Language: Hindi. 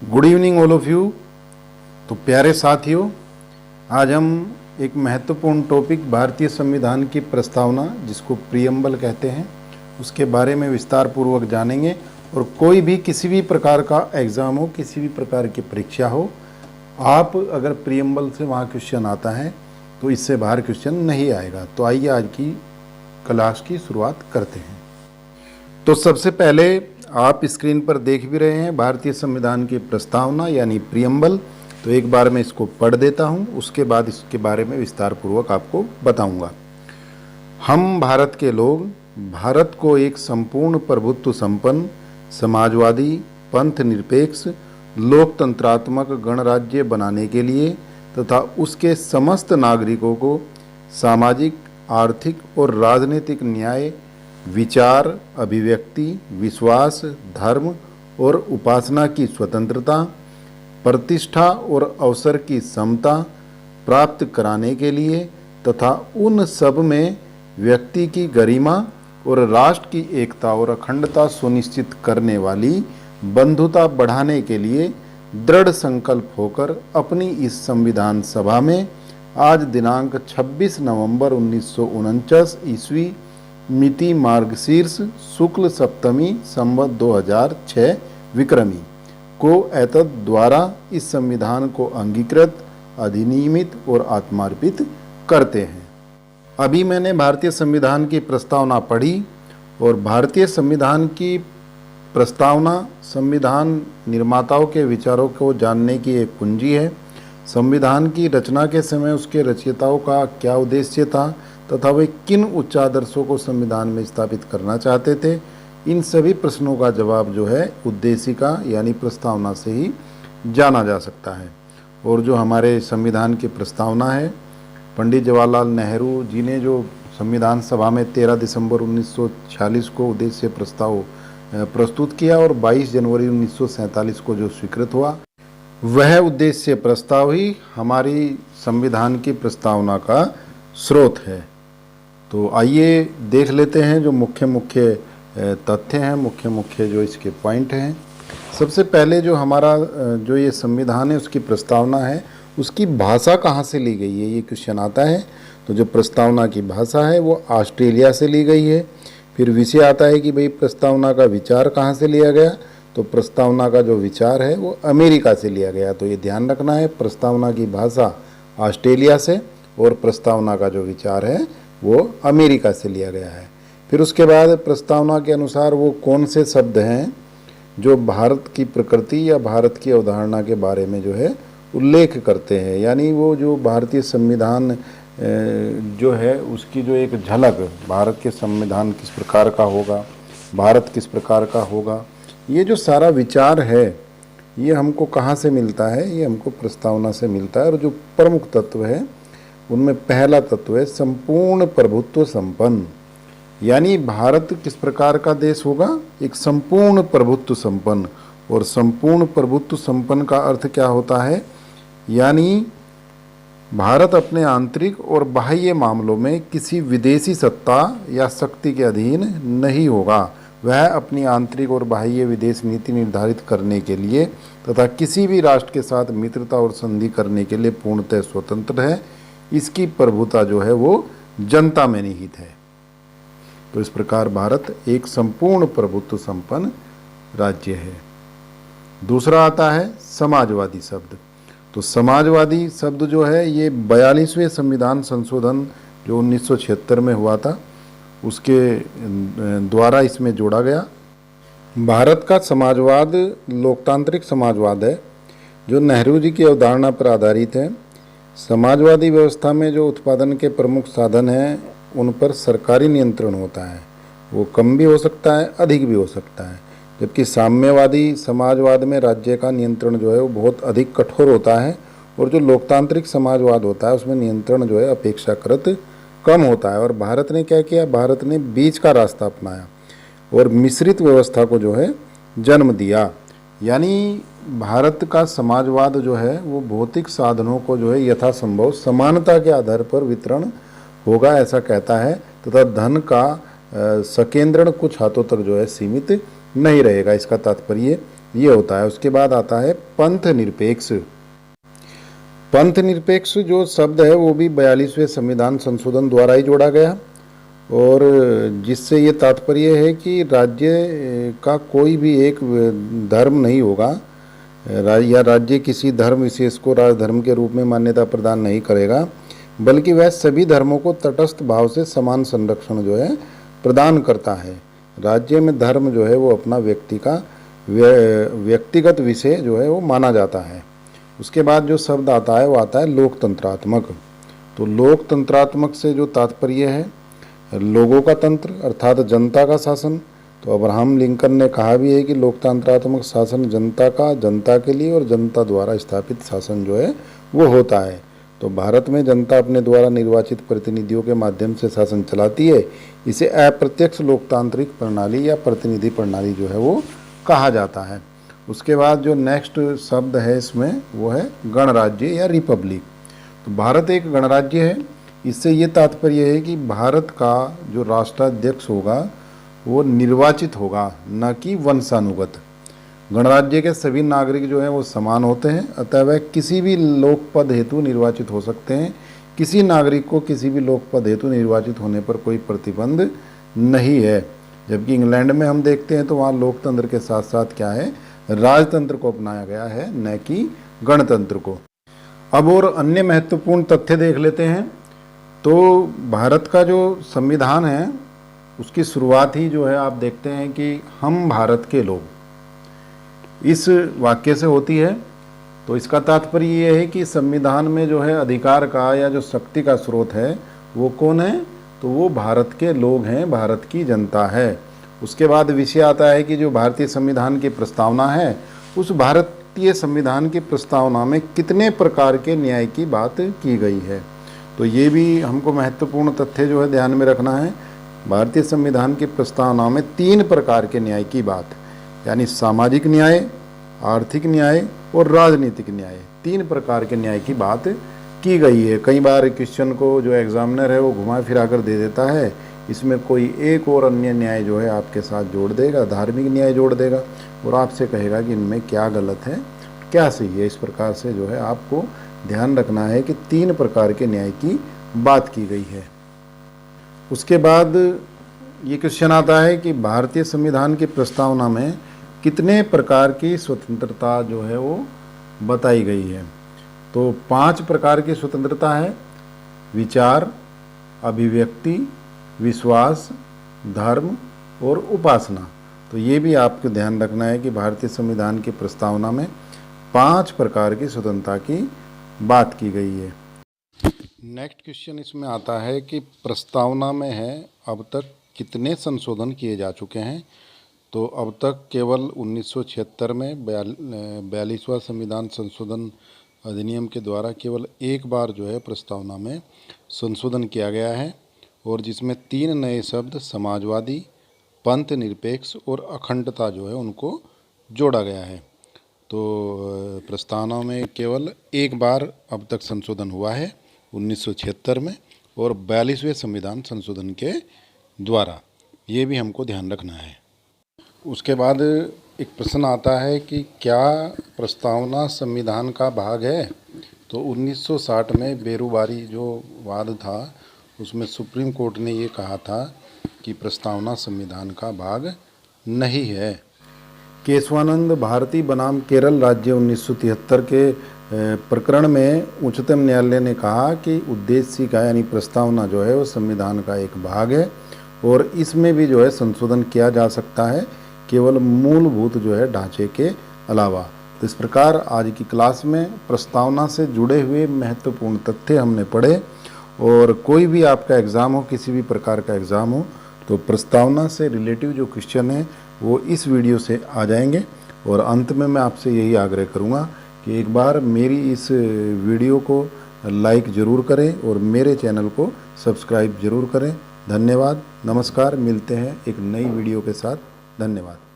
Good evening all of you. तो प्यारे साथियों, आज हम एक महत्वपूर्ण टॉपिक भारतीय संविधान की प्रस्तावना, जिसको प्रीएम्बल कहते हैं, उसके बारे में विस्तार पूर्वक जानेंगे। और कोई भी किसी भी प्रकार का एग्ज़ाम हो, किसी भी प्रकार की परीक्षा हो, आप अगर प्रीएम्बल से वहाँ क्वेश्चन आता है तो इससे बाहर क्वेश्चन नहीं आएगा। तो आइए आज की क्लास की शुरुआत करते हैं। तो सबसे पहले आप स्क्रीन पर देख भी रहे हैं भारतीय संविधान की प्रस्तावना यानी प्रीएम्बल। तो एक बार मैं इसको पढ़ देता हूं, उसके बाद इसके बारे में विस्तार पूर्वक आपको बताऊंगा। हम भारत के लोग भारत को एक संपूर्ण प्रभुत्व संपन्न, समाजवादी, पंथ निरपेक्ष, लोकतंत्रात्मक गणराज्य बनाने के लिए तथा उसके समस्त नागरिकों को सामाजिक, आर्थिक और राजनीतिक न्याय, विचार, अभिव्यक्ति, विश्वास, धर्म और उपासना की स्वतंत्रता, प्रतिष्ठा और अवसर की समता प्राप्त कराने के लिए तथा उन सब में व्यक्ति की गरिमा और राष्ट्र की एकता और अखंडता सुनिश्चित करने वाली बंधुता बढ़ाने के लिए दृढ़ संकल्प होकर अपनी इस संविधान सभा में आज दिनांक 26 नवंबर 1949 ईस्वी मिति मार्गशीर्ष शुक्ल सप्तमी संवत 2006 विक्रमी को एतद द्वारा इस संविधान को अंगीकृत, अधिनियमित और आत्मार्पित करते हैं। अभी मैंने भारतीय संविधान की प्रस्तावना पढ़ी और भारतीय संविधान की प्रस्तावना संविधान निर्माताओं के विचारों को जानने की एक कुंजी है। संविधान की रचना के समय उसके रचयिताओं का क्या उद्देश्य था तथा वे किन उच्च आदर्शों को संविधान में स्थापित करना चाहते थे, इन सभी प्रश्नों का जवाब जो है उद्देशिका यानी प्रस्तावना से ही जाना जा सकता है। और जो हमारे संविधान की प्रस्तावना है, पंडित जवाहरलाल नेहरू जी ने जो संविधान सभा में 13 दिसंबर 1946 को उद्देश्य प्रस्ताव प्रस्तुत किया और 22 जनवरी 1947 को जो स्वीकृत हुआ, वह उद्देश्य प्रस्ताव ही हमारी संविधान की प्रस्तावना का स्रोत है। तो आइए देख लेते हैं जो मुख्य मुख्य तथ्य हैं, मुख्य मुख्य जो इसके पॉइंट हैं। सबसे पहले जो हमारा जो ये संविधान है उसकी प्रस्तावना है, उसकी भाषा कहाँ से ली गई है, ये क्वेश्चन आता है। तो जो प्रस्तावना की भाषा है वो ऑस्ट्रेलिया से ली गई है। फिर विषय आता है कि भाई प्रस्तावना का विचार कहाँ से लिया गया, तो प्रस्तावना का जो विचार है वो अमेरिका से लिया गया। तो ये ध्यान रखना है, प्रस्तावना की भाषा ऑस्ट्रेलिया से और प्रस्तावना का जो विचार है वो अमेरिका से लिया गया है। फिर उसके बाद प्रस्तावना के अनुसार वो कौन से शब्द हैं जो भारत की प्रकृति या भारत की अवधारणा के बारे में जो है उल्लेख करते हैं, यानी वो जो भारतीय संविधान जो है उसकी जो एक झलक, भारत के संविधान किस प्रकार का होगा, भारत किस प्रकार का होगा, ये जो सारा विचार है ये हमको कहाँ से मिलता है, ये हमको प्रस्तावना से मिलता है। और जो प्रमुख तत्व है उनमें पहला तत्व है संपूर्ण प्रभुत्व संपन्न, यानी भारत किस प्रकार का देश होगा, एक संपूर्ण प्रभुत्व संपन्न। और संपूर्ण प्रभुत्व संपन्न का अर्थ क्या होता है, यानी भारत अपने आंतरिक और बाह्य मामलों में किसी विदेशी सत्ता या शक्ति के अधीन नहीं होगा। वह अपनी आंतरिक और बाह्य विदेश नीति निर्धारित करने के लिए तथा किसी भी राष्ट्र के साथ मित्रता और संधि करने के लिए पूर्णतः स्वतंत्र है। इसकी प्रभुता जो है वो जनता में निहित है। तो इस प्रकार भारत एक संपूर्ण प्रभुत्व संपन्न राज्य है। दूसरा आता है समाजवादी शब्द। तो समाजवादी शब्द जो है ये 42वें संविधान संशोधन जो 1976 में हुआ था उसके द्वारा इसमें जोड़ा गया। भारत का समाजवाद लोकतांत्रिक समाजवाद है जो नेहरू जी की अवधारणा पर आधारित है। समाजवादी व्यवस्था में जो उत्पादन के प्रमुख साधन हैं उन पर सरकारी नियंत्रण होता है, वो कम भी हो सकता है, अधिक भी हो सकता है। जबकि साम्यवादी समाजवाद में राज्य का नियंत्रण जो है वो बहुत अधिक कठोर होता है और जो लोकतांत्रिक समाजवाद होता है उसमें नियंत्रण जो है अपेक्षाकृत कम होता है। और भारत ने क्या किया, भारत ने बीच का रास्ता अपनाया और मिश्रित व्यवस्था को जो है जन्म दिया। यानी भारत का समाजवाद जो है वो भौतिक साधनों को जो है यथासंभव समानता के आधार पर वितरण होगा ऐसा कहता है, तथा धन का सकेंद्रण कुछ हाथों तक जो है सीमित नहीं रहेगा। इसका तात्पर्य ये होता है। उसके बाद आता है पंथ निरपेक्ष। पंथ निरपेक्ष जो शब्द है वो भी 42वें संविधान संशोधन द्वारा ही जोड़ा गया, और जिससे ये तात्पर्य है कि राज्य का कोई भी एक धर्म नहीं होगा, या राज्य किसी धर्म विशेष को राजधर्म के रूप में मान्यता प्रदान नहीं करेगा, बल्कि वह सभी धर्मों को तटस्थ भाव से समान संरक्षण जो है प्रदान करता है। राज्य में धर्म जो है वो अपना व्यक्तिगत विषय जो है वो माना जाता है। उसके बाद जो शब्द आता है वो आता है लोकतंत्रात्मक। तो लोकतंत्रात्मक से जो तात्पर्य है लोगों का तंत्र अर्थात जनता का शासन। तो अब्राहम लिंकन ने कहा भी है कि लोकतंत्रात्मक शासन जनता का, जनता के लिए और जनता द्वारा स्थापित शासन जो है वो होता है। तो भारत में जनता अपने द्वारा निर्वाचित प्रतिनिधियों के माध्यम से शासन चलाती है। इसे अप्रत्यक्ष लोकतांत्रिक प्रणाली या प्रतिनिधि प्रणाली जो है वो कहा जाता है। उसके बाद जो नेक्स्ट शब्द है इसमें वो है गणराज्य या रिपब्लिक। तो भारत एक गणराज्य है। इससे ये तात्पर्य है कि भारत का जो राष्ट्राध्यक्ष होगा वो निर्वाचित होगा, न कि वंशानुगत। गणराज्य के सभी नागरिक जो हैं वो समान होते हैं, अतः वह किसी भी लोक पद हेतु निर्वाचित हो सकते हैं। किसी नागरिक को किसी भी लोक पद हेतु निर्वाचित होने पर कोई प्रतिबंध नहीं है। जबकि इंग्लैंड में हम देखते हैं तो वहाँ लोकतंत्र के साथ साथ क्या है, राजतंत्र को अपनाया गया है, न कि गणतंत्र को। अब और अन्य महत्वपूर्ण तथ्य देख लेते हैं। तो भारत का जो संविधान है उसकी शुरुआत ही जो है आप देखते हैं कि हम भारत के लोग, इस वाक्य से होती है। तो इसका तात्पर्य ये है कि संविधान में जो है अधिकार का या जो शक्ति का स्रोत है वो कौन है, तो वो भारत के लोग हैं, भारत की जनता है। उसके बाद विषय आता है कि जो भारतीय संविधान की प्रस्तावना है उस भारतीय संविधान की प्रस्तावना में कितने प्रकार के न्याय की बात की गई है। तो ये भी हमको महत्वपूर्ण तथ्य जो है ध्यान में रखना है। भारतीय संविधान की प्रस्तावना में 3 प्रकार के न्याय की बात, यानी सामाजिक न्याय, आर्थिक न्याय और राजनीतिक न्याय, 3 प्रकार के न्याय की बात की गई है। कई बार क्वेश्चन को जो एग्जामिनर है वो घुमा फिरा कर दे देता है, इसमें कोई एक और अन्य न्याय जो है आपके साथ जोड़ देगा, धार्मिक न्याय जोड़ देगा, और आपसे कहेगा कि इनमें क्या गलत है क्या सही है। इस प्रकार से जो है आपको ध्यान रखना है कि 3 प्रकार के न्याय की बात की गई है। उसके बाद ये क्वेश्चन आता है कि भारतीय संविधान की प्रस्तावना में कितने प्रकार की स्वतंत्रता जो है वो बताई गई है। तो 5 प्रकार की स्वतंत्रता है: विचार, अभिव्यक्ति, विश्वास, धर्म और उपासना। तो ये भी आपको ध्यान रखना है कि भारतीय संविधान की प्रस्तावना में 5 प्रकार की स्वतंत्रता की बात की गई है। नेक्स्ट क्वेश्चन इसमें आता है कि प्रस्तावना में है अब तक कितने संशोधन किए जा चुके हैं। तो अब तक केवल 1976 में 42वां संविधान संशोधन अधिनियम के द्वारा केवल एक बार जो है प्रस्तावना में संशोधन किया गया है, और जिसमें 3 नए शब्द समाजवादी, पंथ निरपेक्ष और अखंडता जो है उनको जोड़ा गया है। तो प्रस्तावना में केवल एक बार अब तक संशोधन हुआ है 1976 में, और 42वें संविधान संशोधन के द्वारा, ये भी हमको ध्यान रखना है। उसके बाद एक प्रश्न आता है कि क्या प्रस्तावना संविधान का भाग है। तो 1960 में बेरुबारी जो वाद था उसमें सुप्रीम कोर्ट ने ये कहा था कि प्रस्तावना संविधान का भाग नहीं है। केशवानंद भारती बनाम केरल राज्य 1973 के प्रकरण में उच्चतम न्यायालय ने कहा कि उद्देशिका यानी प्रस्तावना जो है वो संविधान का एक भाग है, और इसमें भी जो है संशोधन किया जा सकता है, केवल मूलभूत जो है ढांचे के अलावा। तो इस प्रकार आज की क्लास में प्रस्तावना से जुड़े हुए महत्वपूर्ण तथ्य हमने पढ़े। और कोई भी आपका एग्ज़ाम हो, किसी भी प्रकार का एग्ज़ाम हो, तो प्रस्तावना से रिलेटिव जो क्वेश्चन है वो इस वीडियो से आ जाएंगे। और अंत में मैं आपसे यही आग्रह करूँगा कि एक बार मेरी इस वीडियो को लाइक ज़रूर करें और मेरे चैनल को सब्सक्राइब ज़रूर करें। धन्यवाद, नमस्कार, मिलते हैं एक नई वीडियो के साथ। धन्यवाद।